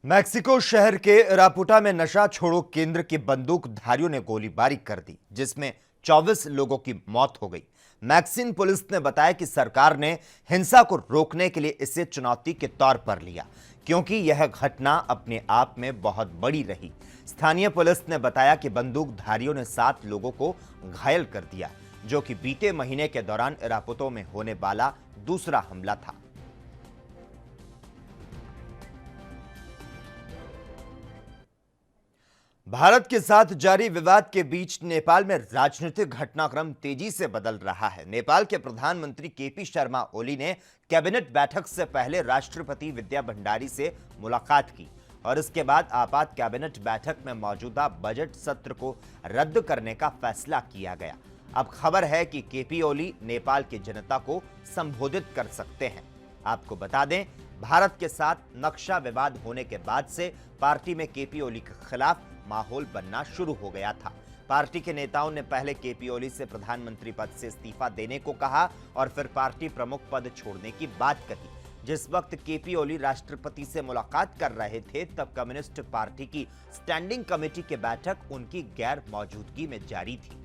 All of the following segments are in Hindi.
मैक्सिको शहर के रापुटा में नशा छोड़ो केंद्र के बंदूकधारियों ने गोलीबारी कर दी, जिसमें 24 लोगों की मौत हो गई। मैक्सिन पुलिस ने बताया कि सरकार ने हिंसा को रोकने के लिए इसे चुनौती के तौर पर लिया, क्योंकि यह घटना अपने आप में बहुत बड़ी रही। स्थानीय पुलिस ने बताया कि बंदूकधारियों ने 7 लोगों को घायल कर दिया, जो कि बीते महीने के दौरान रापुतो में होने वाला दूसरा हमला था। भारत के साथ जारी विवाद के बीच नेपाल में राजनीतिक घटनाक्रम तेजी से बदल रहा है। नेपाल के प्रधानमंत्री केपी शर्मा ओली ने कैबिनेट बैठक से पहले राष्ट्रपति विद्या भंडारी से मुलाकात की और इसके बाद आपात कैबिनेट बैठक में मौजूदा बजट सत्र को रद्द करने का फैसला किया गया। अब खबर है कि केपी ओली नेपाल की जनता को संबोधित कर सकते हैं। आपको बता दें, भारत के साथ नक्शा विवाद होने के बाद से पार्टी में केपी ओली के खिलाफ माहौल बनना शुरू हो गया था। पार्टी के नेताओं ने पहले केपी ओली से प्रधानमंत्री पद से इस्तीफा देने को कहा और फिर पार्टी प्रमुख पद छोड़ने की बात कही। जिस वक्त केपी ओली राष्ट्रपति से मुलाकात कर रहे थे, तब कम्युनिस्ट पार्टी की स्टैंडिंग कमेटी की बैठक उनकी गैर मौजूदगी में जारी थी।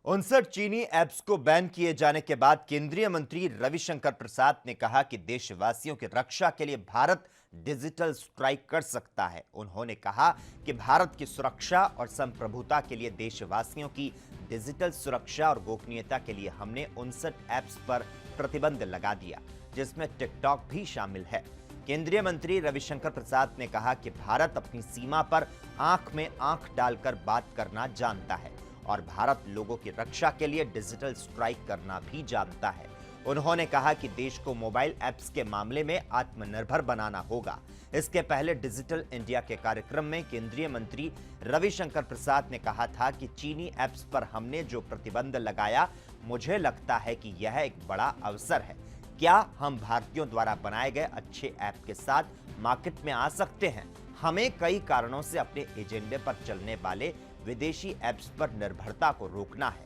उनसठ चीनी ऐप्स को बैन किए जाने के बाद केंद्रीय मंत्री रविशंकर प्रसाद ने कहा कि देशवासियों की रक्षा के लिए भारत डिजिटल स्ट्राइक कर सकता है। उन्होंने कहा कि भारत की सुरक्षा और संप्रभुता के लिए देशवासियों की डिजिटल सुरक्षा और गोपनीयता के लिए हमने 59 ऐप्स पर प्रतिबंध लगा दिया, जिसमें टिकटॉक भी शामिल है। केंद्रीय मंत्री रविशंकर प्रसाद ने कहा कि भारत अपनी सीमा पर आंख में आंख डालकर बात करना जानता है और भारत लोगों की रक्षा के लिए डिजिटल स्ट्राइक करना भी जानता है। उन्होंने कहा कि देश को मोबाइल ऐप्स के मामले में आत्मनिर्भर बनाना होगा। इसके पहले डिजिटल इंडिया के कार्यक्रम में केंद्रीय मंत्री रविशंकर प्रसाद ने कहा था कि चीनी ऐप्स पर हमने जो प्रतिबंध लगाया, मुझे लगता है कि यह एक बड़ा अवसर है। क्या हम भारतीयों द्वारा बनाए गए अच्छे ऐप के साथ मार्केट में आ सकते हैं? हमें कई कारणों से अपने एजेंडे पर चलने वाले विदेशी ऐप्स पर निर्भरता को रोकना है।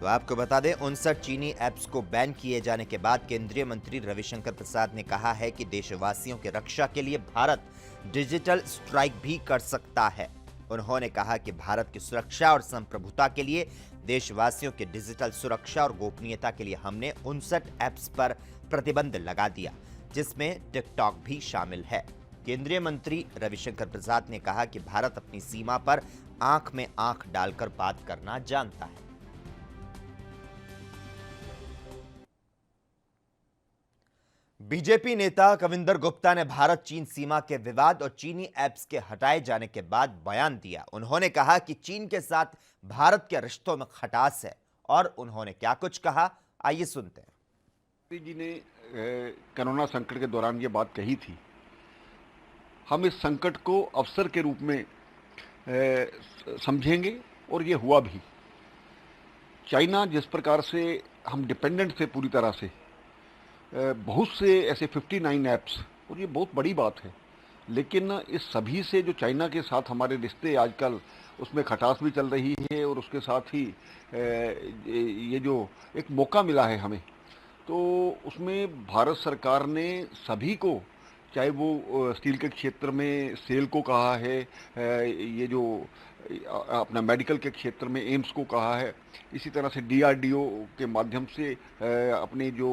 तो आपको बता दें, 59 चीनी ऐप्स को बैन किए जाने के बाद केंद्रीय मंत्री रविशंकर प्रसाद ने कहा है कि देशवासियों की रक्षा के लिए भारत डिजिटल स्ट्राइक भी कर सकता है। उन्होंने कहा कि भारत की सुरक्षा और संप्रभुता के लिए देशवासियों की डिजिटल सुरक्षा और गोपनीयता के लिए हमने 59 ऐप्स पर प्रतिबंध लगा दिया, जिसमें टिकटॉक भी शामिल है। केंद्रीय मंत्री रविशंकर प्रसाद ने कहा कि भारत अपनी सीमा पर आंख में आंख डालकर बात करना जानता है। बीजेपी नेता कविंदर गुप्ता ने भारत चीन सीमा के विवाद और चीनी ऐप्स के हटाए जाने के बाद बयान दिया। उन्होंने कहा कि चीन के साथ भारत के रिश्तों में खटास है और उन्होंने क्या कुछ कहा, आइए सुनते हैं। मोदी जी ने कोरोना संकट के दौरान ये बात कही थी। हम इस संकट को अवसर के रूप में समझेंगे और ये हुआ भी। चाइना जिस प्रकार से हम डिपेंडेंट थे पूरी तरह से, बहुत से ऐसे 59 ऐप्स, और ये बहुत बड़ी बात है, लेकिन इस सभी से जो चाइना के साथ हमारे रिश्ते आजकल, उसमें खटास भी चल रही है और उसके साथ ही ये जो एक मौका मिला है हमें, तो उसमें भारत सरकार ने सभी को, चाहे वो स्टील के क्षेत्र में सेल को कहा है, ये जो अपना मेडिकल के क्षेत्र में एम्स को कहा है, इसी तरह से डीआरडीओ के माध्यम से अपने जो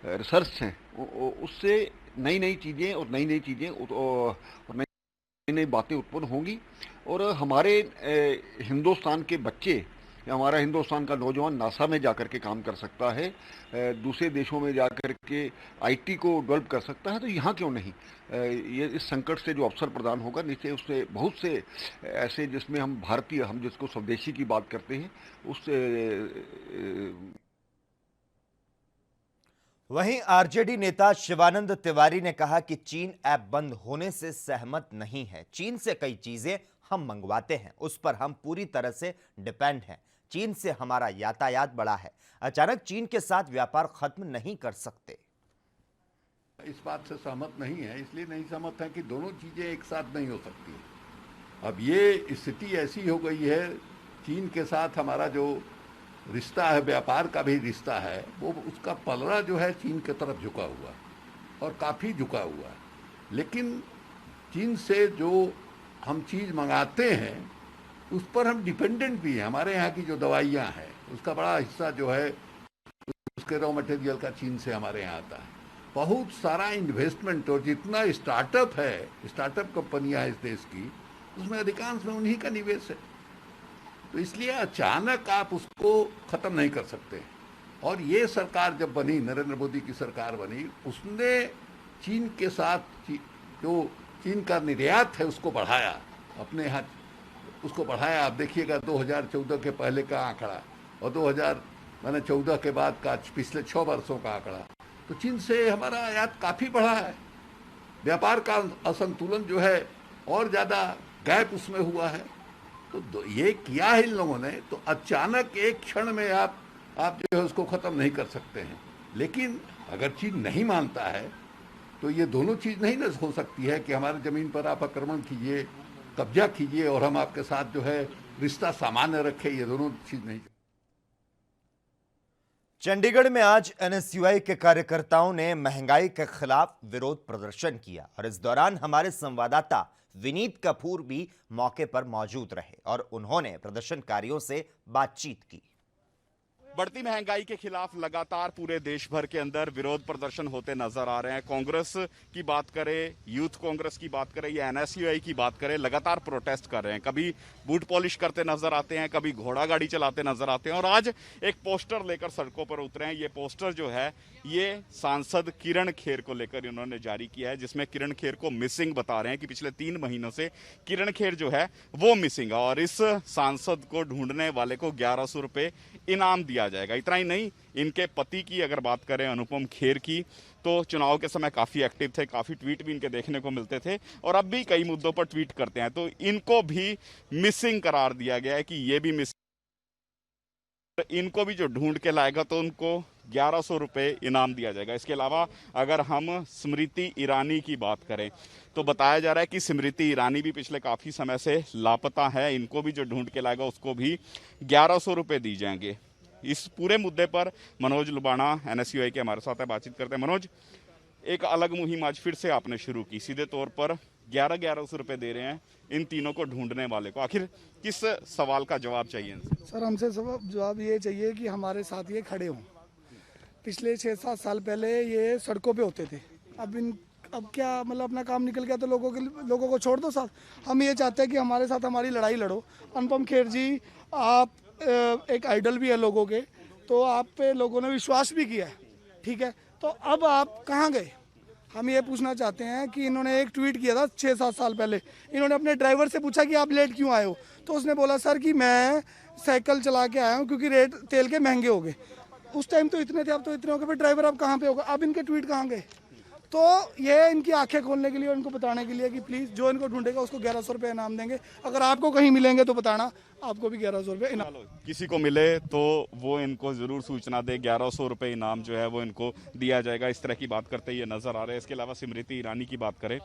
रिसर्च हैं उससे नई नई चीज़ें और नई नई बातें उत्पन्न होंगी। और हमारे हिंदुस्तान के बच्चे, हमारा हिंदुस्तान का नौजवान नासा में जाकर के काम कर सकता है, दूसरे देशों में जाकर के आईटी को डेवलप कर सकता है, तो यहाँ क्यों नहीं। ये इस संकट से जो अवसर प्रदान होगा, निश्चय उससे बहुत से ऐसे जिसमें हम भारतीय, हम जिसको स्वदेशी की बात करते हैं, उससे। वहीं आरजेडी नेता शिवानंद तिवारी ने कहा कि चीन ऐप बंद होने से सहमत नहीं है। चीन से कई चीजें हम मंगवाते हैं, उस पर हम पूरी तरह से डिपेंड हैं। चीन से हमारा यातायात बड़ा है, अचानक चीन के साथ व्यापार खत्म नहीं कर सकते। इस बात से सहमत नहीं है, इसलिए नहीं सहमत है कि दोनों चीजें एक साथ नहीं हो सकती। अब ये स्थिति ऐसी हो गई है, चीन के साथ हमारा जो रिश्ता है, व्यापार का भी रिश्ता है, वो उसका पलड़ा जो है चीन की तरफ झुका हुआ और काफ़ी झुका हुआ है। लेकिन चीन से जो हम चीज़ मंगाते हैं उस पर हम डिपेंडेंट भी हैं। हमारे यहाँ की जो दवाइयाँ हैं उसका बड़ा हिस्सा जो है उसके रॉ मटेरियल का चीन से हमारे यहाँ आता है। बहुत सारा इन्वेस्टमेंट और जितना स्टार्टअप है, स्टार्टअप कंपनियां हैं इस देश की, उसमें अधिकांश में उन्हीं का निवेश है। तो इसलिए अचानक आप उसको ख़त्म नहीं कर सकते। और ये सरकार जब बनी, नरेंद्र मोदी की सरकार बनी, उसने चीन के साथ जो चीन का निर्यात है उसको बढ़ाया, अपने यहाँ उसको बढ़ाया। आप देखिएगा 2014 के पहले का आंकड़ा और 2014 के बाद का पिछले 6 वर्षों का आंकड़ा, तो चीन से हमारा आयात काफ़ी बढ़ा है। व्यापार का असंतुलन जो है और ज़्यादा गैप उसमें हुआ है। तो ये किया है इन लोगों ने, तो अचानक एक क्षण में आप जो है उसको ख़त्म नहीं कर सकते हैं। लेकिन अगर चीन नहीं मानता है तो ये दोनों चीज़ नहीं न हो सकती है कि हमारी ज़मीन पर आप आक्रमण कीजिए, कब्जा कीजिए और हम आपके साथ जो है रिश्ता सामान्य रखें। ये दोनों चीज़ नहीं। चंडीगढ़ में आज एनएसयूआई के कार्यकर्ताओं ने महंगाई के खिलाफ विरोध प्रदर्शन किया और इस दौरान हमारे संवाददाता विनीत कपूर भी मौके पर मौजूद रहे और उन्होंने प्रदर्शनकारियों से बातचीत की। बढ़ती महंगाई के खिलाफ लगातार पूरे देश भर के अंदर विरोध प्रदर्शन होते नजर आ रहे हैं। कांग्रेस की बात करें, यूथ कांग्रेस की बात करें या एनएसयूआई की बात करें, लगातार प्रोटेस्ट कर रहे हैं। कभी बूट पॉलिश करते नजर आते हैं, कभी घोड़ा गाड़ी चलाते नजर आते हैं और आज एक पोस्टर लेकर सड़कों पर उतरे हैं। ये पोस्टर जो है ये सांसद किरण खेर को लेकर इन्होंने जारी किया है, जिसमें किरण खेर को मिसिंग बता रहे हैं कि पिछले 3 महीनों से किरण खेर जो है वो मिसिंग है और इस सांसद को ढूंढने वाले को 1100 रुपये इनाम दिया जाएगा। इतना ही नहीं, इनके पति की अगर बात करें अनुपम खेर की, तो चुनाव के समय काफ़ी एक्टिव थे, काफ़ी ट्वीट भी इनके देखने को मिलते थे और अब भी कई मुद्दों पर ट्वीट करते हैं। तो इनको भी मिसिंग करार दिया गया है कि ये भी मिसिंग, इनको भी जो ढूंढ के लाएगा तो उनको 1100 रुपये इनाम दिया जाएगा। इसके अलावा अगर हम स्मृति ईरानी की बात करें तो बताया जा रहा है कि स्मृति ईरानी भी पिछले काफ़ी समय से लापता है। इनको भी जो ढूंढ के लाएगा उसको भी 1100 रुपये दी जाएंगे। इस पूरे मुद्दे पर मनोज लुबाना एनएसयूआई के हमारे साथ है, बातचीत करते हैं। मनोज, एक अलग मुहिम आज फिर से आपने शुरू की, सीधे तौर पर 1100 रुपये दे रहे हैं इन तीनों को ढूंढने वाले को। आखिर किस सवाल का जवाब चाहिए इनसे? सर, हमसे जवाब ये चाहिए कि हमारे साथ ये खड़े हों। पिछले 6-7 साल पहले ये सड़कों पे होते थे, अब क्या मतलब अपना काम निकल गया तो लोगों को छोड़ दो साथ। हम ये चाहते हैं कि हमारे साथ हमारी लड़ाई लड़ो। अनुपम खेर जी, आप एक आइडल भी है लोगों के, तो आप पे लोगों ने विश्वास भी किया है, ठीक है, तो अब आप कहाँ गए? हम ये पूछना चाहते हैं कि इन्होंने एक ट्वीट किया था 6-7 साल पहले। इन्होंने अपने ड्राइवर से पूछा कि आप लेट क्यों आए हो, तो उसने बोला सर कि मैं साइकिल चला के आया हूँ क्योंकि रेट तेल के महंगे हो गए। उस टाइम तो इतने थे, अब तो इतने हो गए, फिर ड्राइवर अब कहाँ पे होगा? अब इनके ट्वीट कहाँ गए? तो ये इनकी आंखें खोलने के लिए और इनको बताने के लिए कि प्लीज़ जो इनको ढूंढेगा उसको 1100 रुपये इनाम देंगे। अगर आपको कहीं मिलेंगे तो बताना, आपको भी 1100 रुपये इनाम। किसी को मिले तो वो इनको ज़रूर सूचना दे, 1100 रुपये इनाम जो है वो इनको दिया जाएगा। इस तरह की बात करते ये नज़र आ रहे हैं। इसके अलावा स्मृति ईरानी की बात करें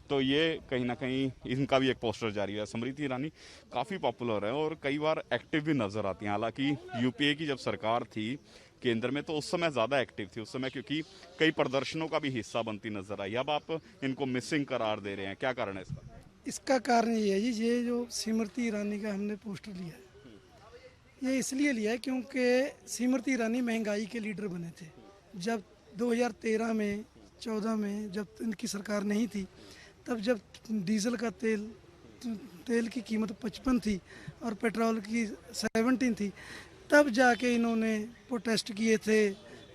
तो ये कहीं ना कहीं इनका भी एक पोस्टर जारी है। स्मृति ईरानी काफ़ी पॉपुलर है और कई बार एक्टिव भी नज़र आती हैं। हालांकि यूपीए की जब सरकार थी केंद्र में तो उस समय ज़्यादा एक्टिव थी, उस समय क्योंकि कई प्रदर्शनों का भी हिस्सा बनती नजर आई। अब आप इनको मिसिंग करार दे रहे हैं, क्या कारण है इसका? इसका कारण ये है जी, ये जो स्मृति ईरानी का हमने पोस्टर लिया है, ये इसलिए लिया है क्योंकि स्मृति ईरानी महंगाई के लीडर बने थे। जब 2013 में 14 में जब इनकी सरकार नहीं थी, तब जब डीजल का तेल की कीमत 55 थी और पेट्रोल की 17 थी, तब जाके इन्होंने प्रोटेस्ट किए थे।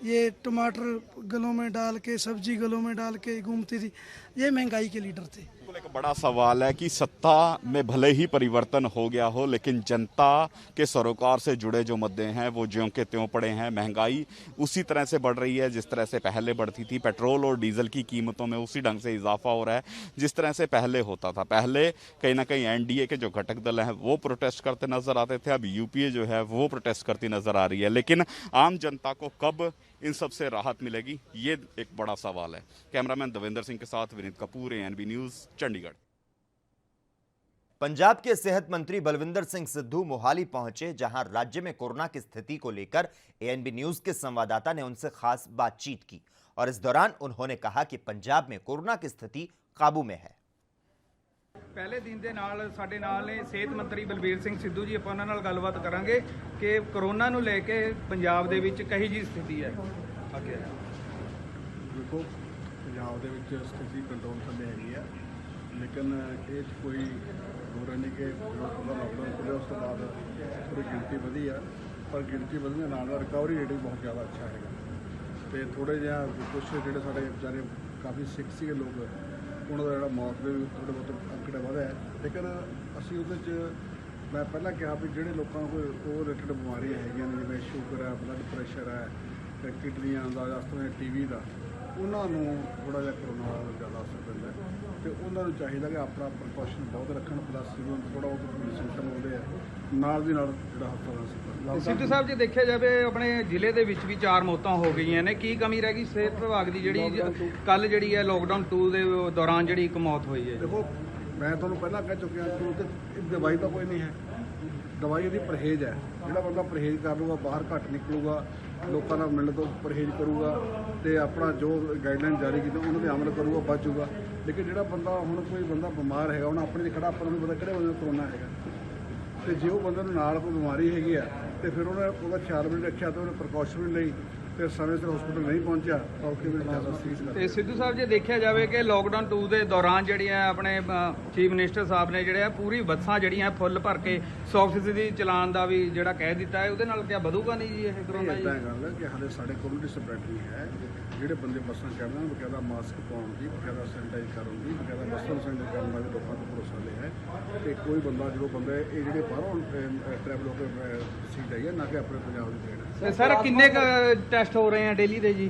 ये टमाटर गलों में डाल के, सब्जी गलों में डाल के घूमती थी। ये महंगाई के लीडर थे। एक बड़ा सवाल है कि सत्ता में भले ही परिवर्तन हो गया हो, लेकिन जनता के सरोकार से जुड़े जो मुद्दे हैं वो ज्यों के त्यों पड़े हैं। महंगाई उसी तरह से बढ़ रही है जिस तरह से पहले बढ़ती थी। पेट्रोल और डीजल की कीमतों में उसी ढंग से इजाफा हो रहा है जिस तरह से पहले होता था। पहले कहीं ना कहीं एनडीए के जो घटक दल हैं वो प्रोटेस्ट करते नजर आते थे, अब यूपीए जो है वो प्रोटेस्ट करती नजर आ रही है। लेकिन आम जनता को कब इन सब से राहत मिलेगी, ये एक बड़ा सवाल है। कैमरामैन देवेंद्र सिंह के साथ विनीत कपूर, एएनबी न्यूज़, चंडीगढ़। पंजाब के सेहत मंत्री बलविंदर सिंह सिद्धू मोहाली पहुंचे, जहां राज्य में कोरोना की स्थिति को लेकर एएनबी न्यूज के संवाददाता ने उनसे खास बातचीत की और इस दौरान उन्होंने कहा कि पंजाब में कोरोना की स्थिति काबू में है। पहले दिन ਦੇ ਨਾਲ ਸਾਡੇ ਨਾਲ ਨੇ ਸਿਹਤ ਮੰਤਰੀ ਬਲਬੀਰ ਸਿੰਘ ਸਿੱਧੂ ਜੀ। ਆਪਾਂ ਉਹਨਾਂ ਨਾਲ ਗੱਲਬਾਤ ਕਰਾਂਗੇ ਕਿ ਕਰੋਨਾ ਨੂੰ ਲੈ ਕੇ ਪੰਜਾਬ ਦੇ ਵਿੱਚ ਕਹੀ ਜੀ ਸਥਿਤੀ ਹੈ। ਅੱਗੇ ਦੇਖੋ ਪੰਜਾਬ ਦੇ ਵਿੱਚ ਸਥਿਤੀ ਕੰਟਰੋਲ ਥੱਲੇ ਹੈਗੀ ਆ, ਲੇਕਿਨ ਇਹ 'ਚ ਕੋਈ ਹੋਰ ਨਹੀਂ ਕਿ ਲਾਕਡਾਊਨ ਖੁੱਲ੍ਹਿਆ ਉਸ ਤੋਂ ਬਾਅਦ ਥੋੜੀ ਗਿਣਤੀ ਵਧੀ ਆ, ਪਰ ਗਿਣਤੀ ਵਧਣ ਦੇ ਨਾਲ ਰਿਕਵਰੀ ਰੇਟ ਵੀ ਬਹੁਤ ਜ਼ਿਆਦਾ ਅੱਛਾ ਹੈਗਾ। ਤੇ ਥੋੜੇ ਜਿਹਾ ਕੁਝ ਜਿਹੜੇ ਸਾਡੇ ਵਿਚਾਰੇ ਕਾਫੀ ਸਿੱਖ ਸੀਗੇ ਲੋਕ, ਉਹਨਾਂ ਦਾ ਜਿਹੜਾ ਮੌਤ ਦੇ ਵੀ ਥੋੜ੍ਹੇ ਬਹੁਤ ਅੰਕੜੇ ਵਧਿਆ ਹੈ, ਲੇਕਿਨ ਅਸੀਂ ਉਹਦੇ 'ਚ ਮੈਂ ਪਹਿਲਾਂ ਕਿਹਾ ਵੀ ਜਿਹੜੇ ਲੋਕਾਂ ਨੂੰ ਕੋਈ ਉਹ ਰਿਲੇਟਡ ਬਿਮਾਰੀਆਂ ਹੈਗੀਆਂ ਨੇ, ਜਿਵੇਂ ਸ਼ੂਗਰ ਹੈ, ਬਲੱਡ ਪ੍ਰੈਸ਼ਰ ਹੈ, ਤੇ ਕਿਡਨੀਆਂ ਦਾ ਜਾਂ ਇਸ ਤਰ੍ਹਾਂ ਟੀਵੀ ਦਾ, ਉਹਨਾਂ ਨੂੰ ਥੋੜ੍ਹਾ ਜਿਹਾ ਕਰੋਨਾ ਦਾ ਜ਼ਿਆਦਾ ਅਸਰ ਪੈਂਦਾ ਹੈ ਅਤੇ ਉਹਨਾਂ ਨੂੰ ਚਾਹੀਦਾ ਕਿ ਆਪਣਾ ਪ੍ਰੀਕਾਸ਼ਨ ਬਹੁਤ ਰੱਖਣ, ਪਲੱਸ ਜਦੋਂ ਥੋੜ੍ਹਾ ਬਹੁਤ ਸਿੰਪਟਮ ਆਉਂਦੇ ਆ ਨਾਲ ਦੀ ਨਾਲ ਜਿਹੜਾ ਹਸਪਤਾਲ ਸਿੱਧੂ ਸਾਹਿਬ ਜੀ ਦੇਖਿਆ ਜਾਵੇ ਆਪਣੇ ਜ਼ਿਲ੍ਹੇ ਦੇ ਵਿੱਚ ਵੀ 4 ਮੌਤਾਂ ਹੋ ਗਈਆਂ ਨੇ। ਕੀ ਕਮੀ ਰਹਿ ਗਈ ਸਿਹਤ ਵਿਭਾਗ ਦੀ ਜਿਹੜੀ ਕੱਲ ਜਿਹੜੀ ਹੈ ਲੋਕਡਾਊਨ 2 ਦੇ ਦੌਰਾਨ ਜਿਹੜੀ ਇੱਕ ਮੌਤ ਹੋਈ ਹੈ? ਦੇਖੋ ਮੈਂ ਤੁਹਾਨੂੰ ਪਹਿਲਾਂ ਕਹਿ ਚੁੱਕਿਆ ਕਿ ਇਹ ਦਵਾਈ ਤਾਂ ਕੋਈ ਨਹੀਂ ਹੈ, ਦਵਾਈ ਇਹਦੀ ਪਰਹੇਜ਼ ਹੈ। ਜਿਹੜਾ ਬੰਦਾ ਪਰਹੇਜ਼ ਕਰ ਲੂਗਾ, ਬਾਹਰ ਘੱਟ ਨਿਕਲੂਗਾ, ਲੋਕਾਂ ਨਾਲ ਮਿਲਣ ਤੋਂ ਪਰਹੇਜ਼ ਕਰੂਗਾ ਤੇ ਆਪਣਾ ਜੋ ਗਾਈਡਲਾਈਨ ਜਾਰੀ ਕੀਤੀ ਉਹਨਾਂ 'ਤੇ ਅਮਲ ਕਰੂਗਾ, ਬਚੂਗਾ। ਲੇਕਿਨ ਜਿਹੜਾ ਬੰਦਾ ਹੁਣ ਕੋਈ ਬੰਦਾ ਬਿਮਾਰ ਹੈਗਾ, ਹੁਣ ਆਪਣੇ 'ਚ ਖੜਾ, ਆਪਾਂ ਨੂੰ ਪਤਾ ਕਿਹੜੇ ਬੰਦੇ ਨੂੰ ਕਰੋਨਾ ਹੈਗਾ, ਤੇ ਜੇ ਉਹ ਬੰਦੇ ਨੂੰ ਨਾਲ ਕੋਈ ਬਿਮਾਰੀ ਹੈਗੀ ਆ ਤੇ ਫਿਰ ਉਹਦਾ ਖਿਆਲ ਵੀ ਰੱਖਿਆ ਤੇ ਉਹਨੇ ਪ੍ਰੀਕਾਸ਼ਨ ਵੀ ਲਈ ਤੇ ਸਮੇਂ ਸਿਰ ਹਸਪੀਟਲ ਨਹੀਂ ਪਹੁੰਚਿਆ ਤਾਂ ਔਖੇ ਵੇਲੇ ਜ਼ਿਆਦਾ ਸੀਰੀਅਸ ਕਰ। ਤੇ ਸਿੱਧੂ ਸਾਹਿਬ ਜੇ ਦੇਖਿਆ ਜਾਵੇ ਕਿ ਲੋਕਡਾਊਨ 2 ਦੇ ਦੌਰਾਨ ਜਿਹੜੀਆਂ ਆਪਣੇ ਚੀਫ ਮਿਨਿਸਟਰ ਸਾਹਿਬ ਨੇ ਜਿਹੜੇ ਆ ਪੂਰੀ ਬੱਸਾਂ ਜਿਹੜੀਆਂ ਫੁੱਲ ਭਰ ਕੇ 100% ਚਲਾਉਣ ਦਾ ਵੀ ਜਿਹੜਾ ਕਹਿ ਦਿੱਤਾ ਹੈ, ਉਹਦੇ ਨਾਲ ਕਿਆ ਵਧੂਗਾ ਨਹੀਂ ਜੀ ਇਹ ਕਰੋਨਾ ਜੀ? ਇੱਦਾਂ ਗੱਲ ਹੈ ਕਿ ਹਾਲੇ ਸਾਡੇ ਕਮਿਊਨਿਟੀ ਸਪਰੈਡਰੀ ਹੈ, ਜਿਹੜੇ ਬੰਦੇ ਬੱਸਾਂ ਚੜ੍ਹਨ ਬਕਾਇਦਾ ਮਾਸਕ ਪਾਉਣ ਦੀ, ਬਕਾਇਦਾ ਸੈਨੀਟਾਈਜ਼ ਕਰਨ ਦੀ, ਬਕਾਇਦਾ ਬੱਸਾਂ ਨੂੰ ਸੈਨੀਟਾਈਜ਼ ਕਰਨ ਦਾ ਵੀ ਲੋਕਾਂ ਨੂੰ ਭਰੋਸਾ ਲਿਆ ਹੈ ਤੇ ਕੋਈ ਬੰਦਾ ਜਦੋਂ ਬੰਦਾ ਇਹ ਜਿਹੜੇ ਬਾਹਰੋਂ ਟਰੈਵਲ ਹੋ ਕੇ ਸੀਟ ਆਈ ਹੈ ਨਾ ਕਿ ਆਪਣੇ ਪੰਜਾਬ ਦੀ ਟ੍ਰੇਨ ਹੈ। ਸਰ ਕਿੰਨੇ ਟੈਸਟ ਹੋ ਰਹੇ ਆ ਡੇਲੀ ਦੇ ਜੀ?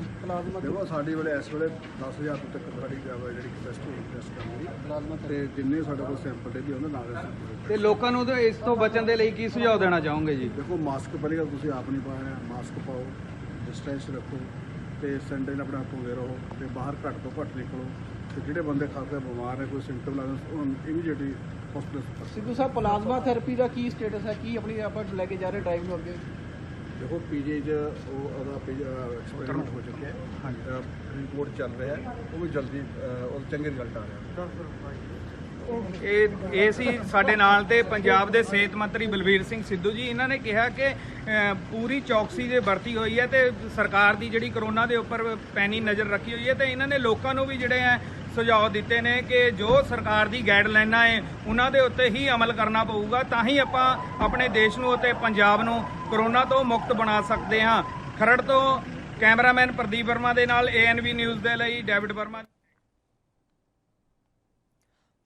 ਦੇਖੋ ਸਾਡੀ ਵੇਲੇ ਇਸ ਵੇਲੇ 10,000 ਤੱਕ ਸਾਡੀ ਜਿਹੜੀ ਟੈਸਟ ਕਰਨੀ ਤੇ ਜਿੰਨੇ ਸਾਡੇ ਕੋਲ ਸੈਂਪਲ ਡੇਲੀ ਉਹਦੇ ਨਾਲ ਤੇ ਲੋਕਾਂ ਨੂੰ ਇਸ ਤੋਂ ਬਚਣ ਦੇ ਲਈ ਕੀ ਸੁਝਾਅ ਦੇਣਾ ਚਾਹੋਗੇ ਜੀ? ਦੇਖੋ ਮਾਸਕ ਪਹਿਲੀ ਗੱਲ ਤੁਸੀਂ ਆਪ ਨਹੀਂ ਪਾਇਆ, ਮਾਸਕ ਪਾਓ, ਡਿਸਟੈਂਸ ਰੱਖੋ ਤੇ ਸੈਨੀਟਾਈਜ਼ ਆਪਣਾ ਧੋਂਦੇ ਰਹੋ ਤੇ ਬਾਹਰ ਘੱਟ ਤੋਂ ਘੱਟ ਨਿਕਲੋ ਤੇ ਜਿਹੜੇ ਬੰਦੇ ਖਾਸੇ ਬਿਮਾਰ ਨੇ, ਕੋਈ ਸਿੰਪਟਮ ਲੱਗਦੇ ਉਹਨਾਂ ਨੂੰ ਇਮੀਡੀਏਟਲੀ ਹਸਪੀਟਲ। ਸਿੱਧੂ ਸਾਹਿਬ ਪਲਾਜ਼ਮਾ ਥੈਰੇਪੀ ਦਾ ਕੀ ਸਟੇਟਸ ਹੈ? ਕੀ ਆਪਣੀ ਆਪਾਂ ਲੈ ਕੇ ਜਾ ਰਹੇ ਡਰਾਈਵ ਨੂੰ ਅੱਗੇ? ਦੇਖੋ ਪੀਜੀ 'ਚ ਉਹਦਾ ਐਕਸਪੈਰੀਮੈਂਟ ਹੋ ਚੁੱਕਿਆ ਹੈ, ਹਾਂਜੀ ਰਿਪੋਰਟ ਚੱਲ ਰਿਹਾ ਹੈ, ਉਹ ਵੀ ਜਲਦੀ ਉਹ ਚੰਗੇ ਰਿਜ਼ਲਟ ਆ ਰਿਹਾ। ਇਹ ਸੀ ਸਾਡੇ ਨਾਲ ਤੇ ਪੰਜਾਬ ਦੇ ਸਿਹਤ ਮੰਤਰੀ ਬਲਬੀਰ ਸਿੰਘ ਸਿੱਧੂ ਜੀ। ਇਹਨਾਂ ਨੇ ਕਿਹਾ ਕਿ ਪੂਰੀ ਚੌਕਸੀ ਜੇ ਵਰਤੀ ਹੋਈ ਹੈ ਤੇ ਸਰਕਾਰ ਦੀ ਜਿਹੜੀ ਕਰੋਨਾ ਦੇ ਉੱਪਰ ਪੈਣੀ ਨਜ਼ਰ ਰੱਖੀ ਹੋਈ ਹੈ ਤੇ ਇਹਨਾਂ ਨੇ ਲੋਕਾਂ ਨੂੰ ਵੀ ਜਿਹੜੇ ਹੈ ਸੁਝਾਅ ਦਿੱਤੇ ਨੇ ਕਿ ਜੋ ਸਰਕਾਰ ਦੀ ਗਾਈਡਲਾਈਨਾਂ ਹੈ ਉਹਨਾਂ ਦੇ ਉੱਤੇ ਹੀ ਅਮਲ ਕਰਨਾ ਪਊਗਾ, ਤਾਂ ਹੀ ਆਪਾਂ ਆਪਣੇ ਦੇਸ਼ ਨੂੰ ਅਤੇ ਪੰਜਾਬ ਨੂੰ ਕਰੋਨਾ ਤੋਂ ਮੁਕਤ ਬਣਾ ਸਕਦੇ ਹਾਂ। ਖਰੜ ਤੋਂ ਕੈਮਰਾਮੈਨ ਪ੍ਰਦੀਪ ਵਰਮਾ ਦੇ ਨਾਲ ANB ਨਿਊਜ਼ ਦੇ ਲਈ ਡੇविड वर्मा।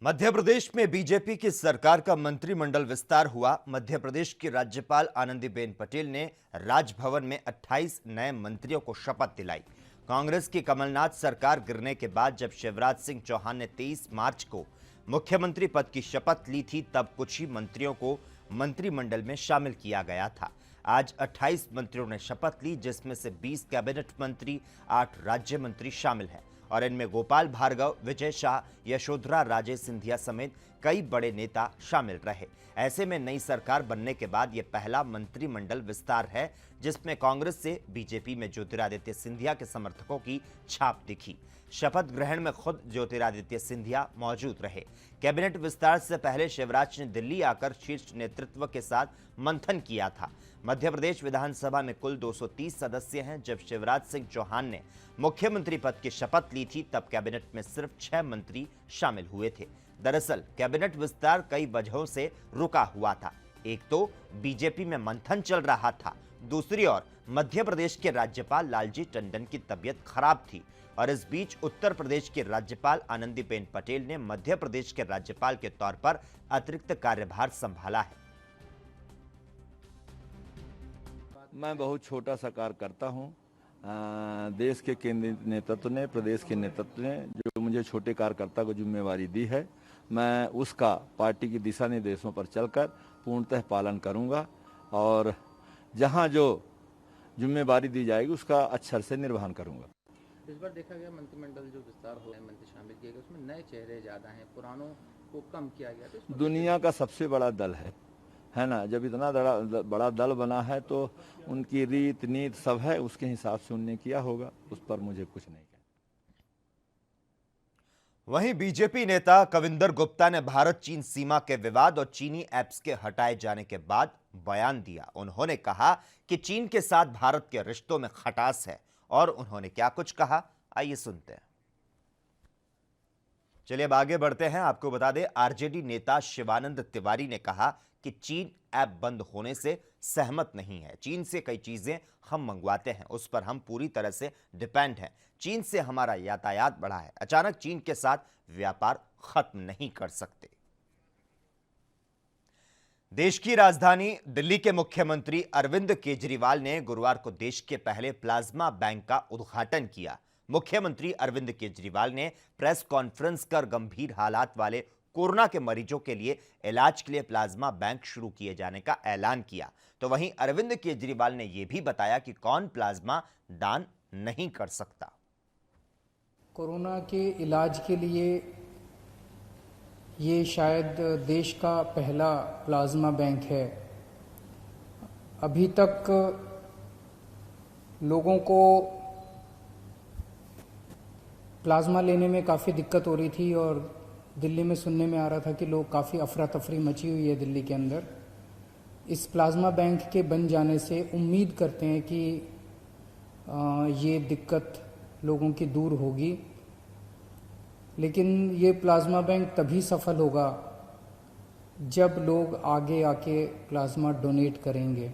मध्य प्रदेश में बीजेपी की सरकार का मंत्रिमंडल विस्तार हुआ। मध्य प्रदेश की राज्यपाल आनंदीबेन पटेल ने राजभवन में 28 नए मंत्रियों को शपथ दिलाई। कांग्रेस की कमलनाथ सरकार गिरने के बाद जब शिवराज सिंह चौहान ने 23 मार्च को मुख्यमंत्री पद की शपथ ली थी, तब कुछ ही मंत्रियों को मंत्रिमंडल में शामिल किया गया था। आज 28 मंत्रियों ने शपथ ली, जिसमें से 20 कैबिनेट मंत्री, 8 राज्य मंत्री शामिल हैं और इनमें गोपाल भार्गव, विजय शाह, यशोधरा राजे सिंधिया समेत कई बड़े नेता शामिल रहे। ऐसे में नई सरकार बनने के बाद यह पहला मंत्रिमंडल विस्तार है जिसमें कांग्रेस से बीजेपी में ज्योतिरादित्य सिंधिया के समर्थकों की छाप दिखी। शपथ ग्रहण में खुद ज्योतिरादित्य सिंधिया मौजूद रहे। कैबिनेट विस्तार से पहले शिवराज ने दिल्ली आकर शीर्ष नेतृत्व के साथ मंथन किया था। मध्य प्रदेश विधानसभा में कुल 230 सदस्य हैं। जब शिवराज सिंह चौहान ने मुख्यमंत्री पद की शपथ ली थी, तब कैबिनेट में सिर्फ 6 मंत्री शामिल हुए थे। दरअसल कैबिनेट विस्तार कई वजहों से रुका हुआ था। एक तो बीजेपी में मंथन चल रहा था, दूसरी ओर मध्य प्रदेश के राज्यपाल लालजी टंडन की तबीयत खराब थी और इस बीच उत्तर प्रदेश के राज्यपाल आनंदीबेन पटेल ने मध्य प्रदेश के राज्यपाल के तौर पर अतिरिक्त कार्यभार संभाला है। मैं बहुत छोटा सा कार्य करता हूँ। देश के केंद्रीय नेतृत्व ने, प्रदेश के नेतृत्व ने जो मुझे छोटे कार्यकर्ता को जिम्मेवारी दी है, मैं उसका पार्टी की दिशा निर्देशों पर चलकर पूर्णतः पालन करूंगा और जहां जो जिम्मेवारी दी जाएगी उसका अक्षर से निर्वहन करूंगा। इस बार देखा गया मंत्रिमंडल जो विस्तार हो, मंत्री शामिल किए गए, उसमें नए चेहरे ज़्यादा हैं, पुरानों को कम किया गया। तो दुनिया का सबसे बड़ा दल है ना। जब इतना बड़ा दल बना है तो उनकी रीत नीति सब है, उसके हिसाब से उनने किया होगा, उस पर मुझे कुछ नहीं कहना। वहीं बीजेपी नेता कविंदर गुप्ता ने भारत चीन सीमा के विवाद और चीनी ऐप्स के हटाए जाने के बाद बयान दिया। उन्होंने कहा कि चीन के साथ भारत के रिश्तों में खटास है और उन्होंने क्या कुछ कहा, आइए सुनते हैं। चलिए अब आगे बढ़ते हैं। आपको बता दें, आरजेडी नेता शिवानंद तिवारी ने कहा कि चीन ऐप बंद होने से सहमत नहीं है। चीन से कई चीजें हम मंगवाते हैं, उस पर हम पूरी तरह से डिपेंड हैं। चीन से हमारा यातायात बढ़ा है, अचानक चीन के साथ व्यापार खत्म नहीं कर सकते। देश की राजधानी दिल्ली के मुख्यमंत्री अरविंद केजरीवाल ने गुरुवार को देश के पहले प्लाज्मा बैंक का उद्घाटन किया। मुख्यमंत्री अरविंद केजरीवाल ने प्रेस कॉन्फ्रेंस कर गंभीर हालात वाले कोरोना के मरीजों के लिए इलाज के लिए प्लाज्मा बैंक शुरू किए जाने का ऐलान किया। तो वहीं अरविंद केजरीवाल ने यह भी बताया कि कौन प्लाज्मा दान नहीं कर सकता। कोरोना के इलाज के लिए ये शायद देश का पहला प्लाज्मा बैंक है। अभी तक लोगों को प्लाज्मा लेने में काफ़ी दिक्कत हो रही थी और दिल्ली में सुनने में आ रहा था कि लोग काफ़ी अफरा तफरी मची हुई है दिल्ली के अंदर। इस प्लाज्मा बैंक के बन जाने से उम्मीद करते हैं कि ये दिक्कत लोगों की दूर होगी। लेकिन ये प्लाज्मा बैंक तभी सफल होगा जब लोग आगे आके प्लाज्मा डोनेट करेंगे।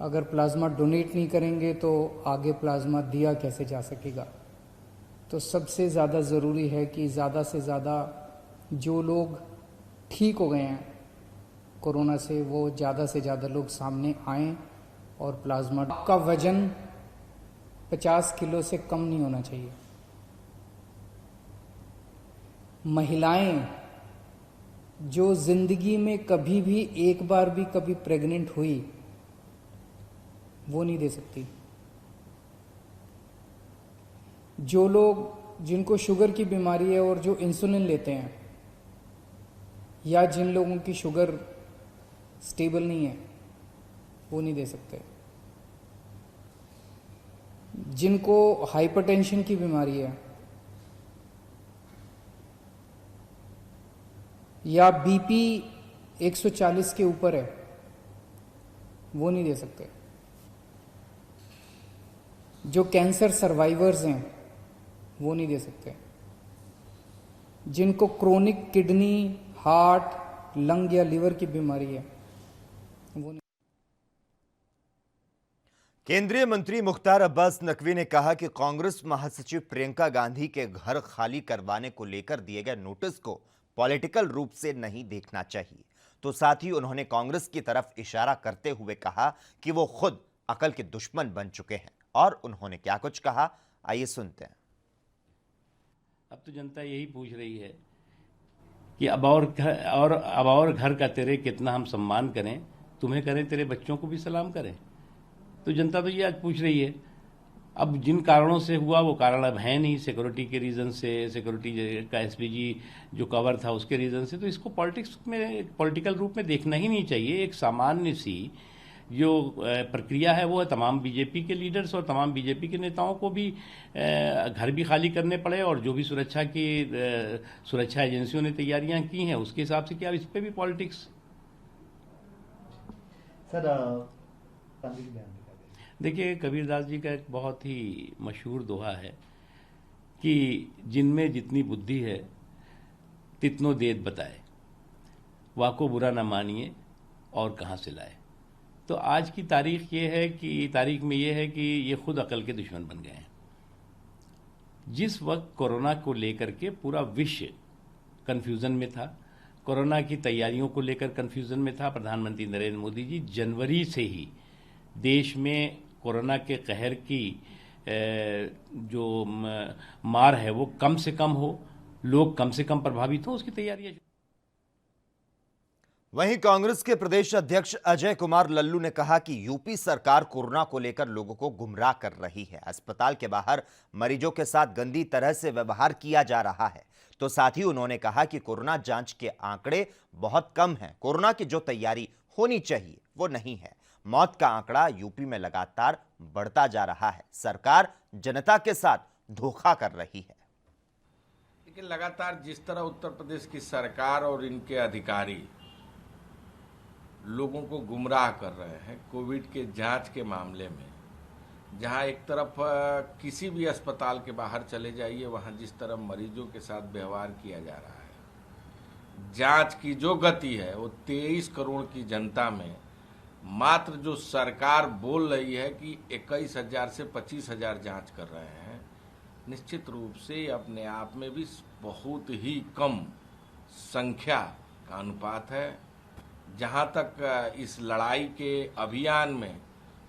अगर प्लाज्मा डोनेट नहीं करेंगे तो आगे प्लाज्मा दिया कैसे जा सकेगा। तो सबसे ज़्यादा ज़रूरी है कि ज़्यादा से ज़्यादा जो लोग ठीक हो गए हैं कोरोना से, वो ज़्यादा से ज़्यादा लोग सामने आएं और प्लाज्मा का वजन 50 किलो से कम नहीं होना चाहिए। महिलाएं जो जिंदगी में कभी भी एक बार भी कभी प्रेग्नेंट हुई वो नहीं दे सकती। जो लोग जिनको शुगर की बीमारी है और जो इंसुलिन लेते हैं या जिन लोगों की शुगर स्टेबल नहीं है वो नहीं दे सकते। जिनको हाइपरटेंशन की बीमारी है या बीपी 140 के ऊपर है वो नहीं दे सकते। जो कैंसर सर्वाइवर्स हैं वो नहीं दे सकते। जिनको क्रोनिक किडनी, हार्ट, लंग या लिवर की बीमारी है वो नहीं। केंद्रीय मंत्री मुख्तार अब्बास नकवी ने कहा कि कांग्रेस महासचिव प्रियंका गांधी के घर खाली करवाने को लेकर दिए गए नोटिस को पॉलिटिकल रूप से नहीं देखना चाहिए। तो साथ ही उन्होंने कांग्रेस की तरफ इशारा करते हुए कहा कि वो खुद अकल के दुश्मन बन चुके हैं। और उन्होंने क्या कुछ कहा, आइए सुनते हैं। अब तो जनता यही पूछ रही है कि अब और घर का तेरे कितना हम सम्मान करें, तुम्हें करें, तेरे बच्चों को भी सलाम करें। तो जनता तो ये आज पूछ रही है। अब जिन कारणों से हुआ वो कारण अब है नहीं, सिक्योरिटी के रीज़न से, सिक्योरिटी का एसपीजी जो कवर था उसके रीज़न से, तो इसको पॉलिटिक्स में, पॉलिटिकल रूप में देखना ही नहीं चाहिए। एक सामान्य सी जो प्रक्रिया है वो है तमाम बीजेपी के लीडर्स और तमाम बीजेपी के नेताओं को भी घर भी खाली करने पड़े और जो भी सुरक्षा एजेंसियों ने तैयारियां की हैं उसके हिसाब से क्या इस पर भी पॉलिटिक्स। सर देखिए, कबीरदास जी का एक बहुत ही मशहूर दोहा है कि जिनमें जितनी बुद्धि है तितनो देत बताए, वाको बुरा ना मानिए और कहाँ से लाए। तो आज की तारीख में ये है कि ये खुद अकल के दुश्मन बन गए हैं। जिस वक्त कोरोना को लेकर के पूरा विश्व कन्फ्यूज़न में था, कोरोना की तैयारियों को लेकर कन्फ्यूज़न में था, प्रधानमंत्री नरेंद्र मोदी जी जनवरी से ही देश में कोरोना के कहर की जो मार है वो कम से कम हो, लोग कम से कम प्रभावित हो, उसकी तैयारियां। वहीं कांग्रेस के प्रदेश अध्यक्ष अजय कुमार लल्लू ने कहा कि यूपी सरकार कोरोना को लेकर लोगों को गुमराह कर रही है। अस्पताल के बाहर मरीजों के साथ गंदी तरह से व्यवहार किया जा रहा है। तो साथ ही उन्होंने कहा कि कोरोना जांच के आंकड़े बहुत कम हैं। कोरोना की जो तैयारी होनी चाहिए वो नहीं है। मौत का आंकड़ा यूपी में लगातार बढ़ता जा रहा है। सरकार जनता के साथ धोखा कर रही है। लेकिन लगातार जिस तरह उत्तर प्रदेश की सरकार और इनके अधिकारी लोगों को गुमराह कर रहे हैं कोविड के जांच के मामले में, जहां एक तरफ किसी भी अस्पताल के बाहर चले जाइए वहां जिस तरह मरीजों के साथ व्यवहार किया जा रहा है, जांच की जो गति है वो 23 करोड़ की जनता में मात्र जो सरकार बोल रही है कि 21,000 से 25,000 जांच कर रहे हैं, निश्चित रूप से अपने आप में भी बहुत ही कम संख्या का अनुपात है। जहां तक इस लड़ाई के अभियान में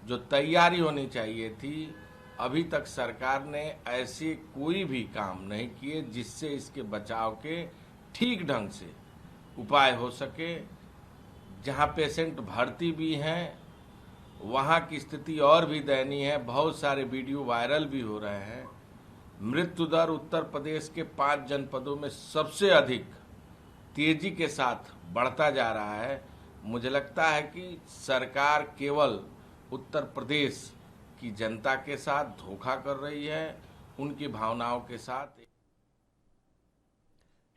जो तैयारी होनी चाहिए थी, अभी तक सरकार ने ऐसे कोई भी काम नहीं किए जिससे इसके बचाव के ठीक ढंग से उपाय हो सके। जहां पेशेंट भर्ती भी हैं वहां की स्थिति और भी दयनीय है। बहुत सारे वीडियो वायरल भी हो रहे हैं। मृत्यु दर उत्तर प्रदेश के 5 जनपदों में सबसे अधिक तेजी के साथ बढ़ता जा रहा है। मुझे लगता है कि सरकार केवल उत्तर प्रदेश की जनता के साथ धोखा कर रही है, उनकी भावनाओं के साथ।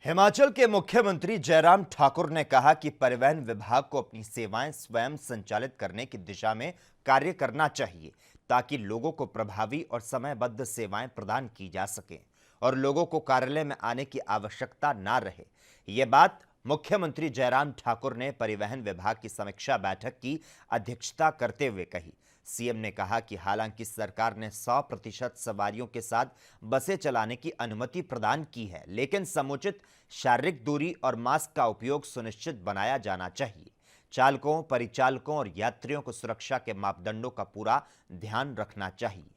हिमाचल के मुख्यमंत्री जयराम ठाकुर ने कहा कि परिवहन विभाग को अपनी सेवाएं स्वयं संचालित करने की दिशा में कार्य करना चाहिए ताकि लोगों को प्रभावी और समयबद्ध सेवाएं प्रदान की जा सकें और लोगों को कार्यालय में आने की आवश्यकता ना रहे। ये बात मुख्यमंत्री जयराम ठाकुर ने परिवहन विभाग की समीक्षा बैठक की अध्यक्षता करते हुए कही। सीएम ने कहा कि हालांकि सरकार ने 100% सवारियों के साथ बसें चलाने की अनुमति प्रदान की है, लेकिन समुचित शारीरिक दूरी और मास्क का उपयोग सुनिश्चित बनाया जाना चाहिए। चालकों, परिचालकों और यात्रियों को सुरक्षा के मापदंडों का पूरा ध्यान रखना चाहिए।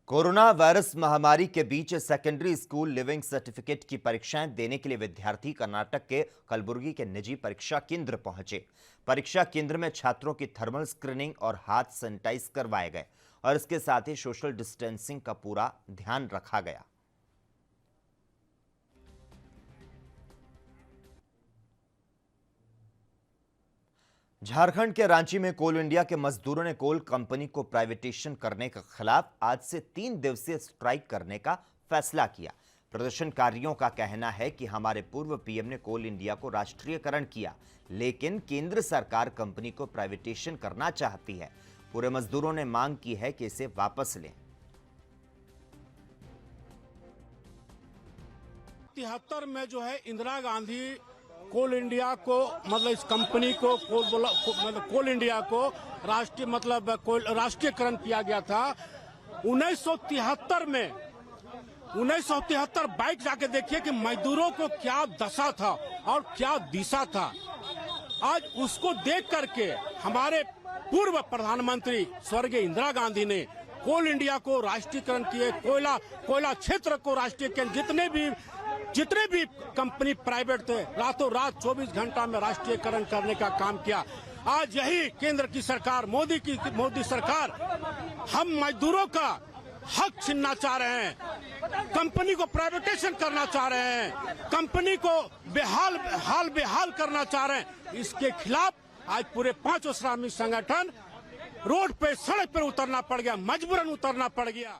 कोरोना वायरस महामारी के बीच सेकेंडरी स्कूल लिविंग सर्टिफिकेट की परीक्षाएं देने के लिए विद्यार्थी कर्नाटक के कलबुर्गी के निजी परीक्षा केंद्र पहुंचे। परीक्षा केंद्र में छात्रों की थर्मल स्क्रीनिंग और हाथ सैनिटाइज करवाए गए और इसके साथ ही सोशल डिस्टेंसिंग का पूरा ध्यान रखा गया। झारखंड के रांची में कोल इंडिया के मजदूरों ने कोल कंपनी को प्राइवेटाइजेशन करने के खिलाफ आज से 3 दिवसीय स्ट्राइक करने का फैसला किया। प्रदर्शनकारियों का कहना है कि हमारे पूर्व पीएम ने कोल इंडिया को राष्ट्रीयकरण किया, लेकिन केंद्र सरकार कंपनी को प्राइवेटाइजेशन करना चाहती है। पूरे मजदूरों ने मांग की है कि इसे वापस लें। 73 में जो है इंदिरा गांधी कोल इंडिया को मतलब इस कंपनी को कोल इंडिया को राष्ट्रीयकरण किया गया था। 1973 में 1973 बाइक जाके देखिए कि मजदूरों को क्या दशा था और क्या दिशा था। आज उसको देख करके हमारे पूर्व प्रधानमंत्री स्वर्गीय इंदिरा गांधी ने कोल इंडिया को राष्ट्रीयकरण किए, कोयला क्षेत्र को राष्ट्रीयकरण, जितने भी कंपनी प्राइवेट थे रातों रात 24 घंटा में राष्ट्रीयकरण करने का काम किया। आज यही केंद्र की सरकार मोदी सरकार हम मजदूरों का हक छीनना चाह रहे हैं, कंपनी को प्राइवेटाइजेशन करना चाह रहे हैं, कंपनी को बेहाल करना चाह रहे हैं। इसके खिलाफ आज पूरे 5 श्रमिक संगठन रोड पे सड़क पर उतरना पड़ गया, मजबूरन उतरना पड़ गया।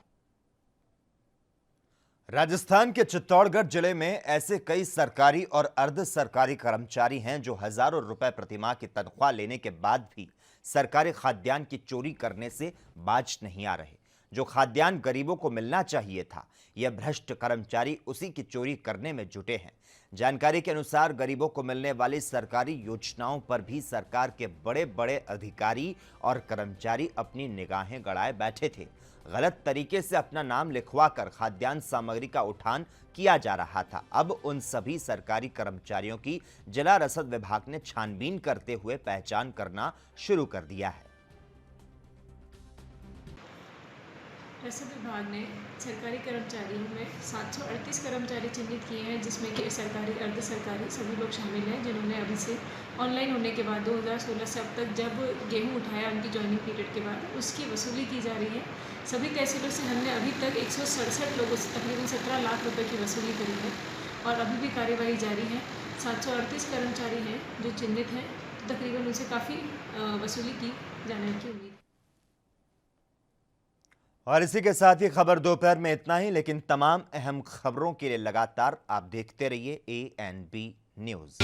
राजस्थान के चित्तौड़गढ़ जिले में ऐसे कई सरकारी और अर्ध सरकारी कर्मचारी हैं जो हजारों रुपए प्रतिमाह की तनख्वाह लेने के बाद भी सरकारी खाद्यान्न की चोरी करने से बाज नहीं आ रहे। जो खाद्यान्न गरीबों को मिलना चाहिए था, यह भ्रष्ट कर्मचारी उसी की चोरी करने में जुटे हैं। जानकारी के अनुसार गरीबों को मिलने वाली सरकारी योजनाओं पर भी सरकार के बड़े बड़े अधिकारी और कर्मचारी अपनी निगाहें गड़ाए बैठे थे। गलत तरीके से अपना नाम लिखवाकर खाद्यान्न सामग्री का उठान किया जा रहा था। अब उन सभी सरकारी कर्मचारियों की जिला रसद विभाग ने छानबीन करते हुए पहचान करना शुरू कर दिया है। राजस्व विभाग ने सरकारी कर्मचारियों में 738 कर्मचारी चिन्हित किए हैं, जिसमें कि सरकारी, अर्ध सरकारी सभी लोग शामिल हैं, जिन्होंने अभी से ऑनलाइन होने के बाद 2016 से अब तक जब गेहूं उठाया उनकी ज्वाइनिंग पीरियड के बाद उसकी वसूली की जा रही है। सभी तहसीलों से हमने अभी तक 167 लोगों से तकरीबन 17 लाख रुपए की वसूली करी है और अभी भी कार्यवाही जारी है। 738 कर्मचारी हैं जो चिन्हित हैं, तकरीबन उनसे काफ़ी वसूली की जाने की उम्मीद है। और इसी के साथ ही खबर दोपहर में इतना ही, लेकिन तमाम अहम खबरों के लिए लगातार आप देखते रहिए ANB न्यूज़।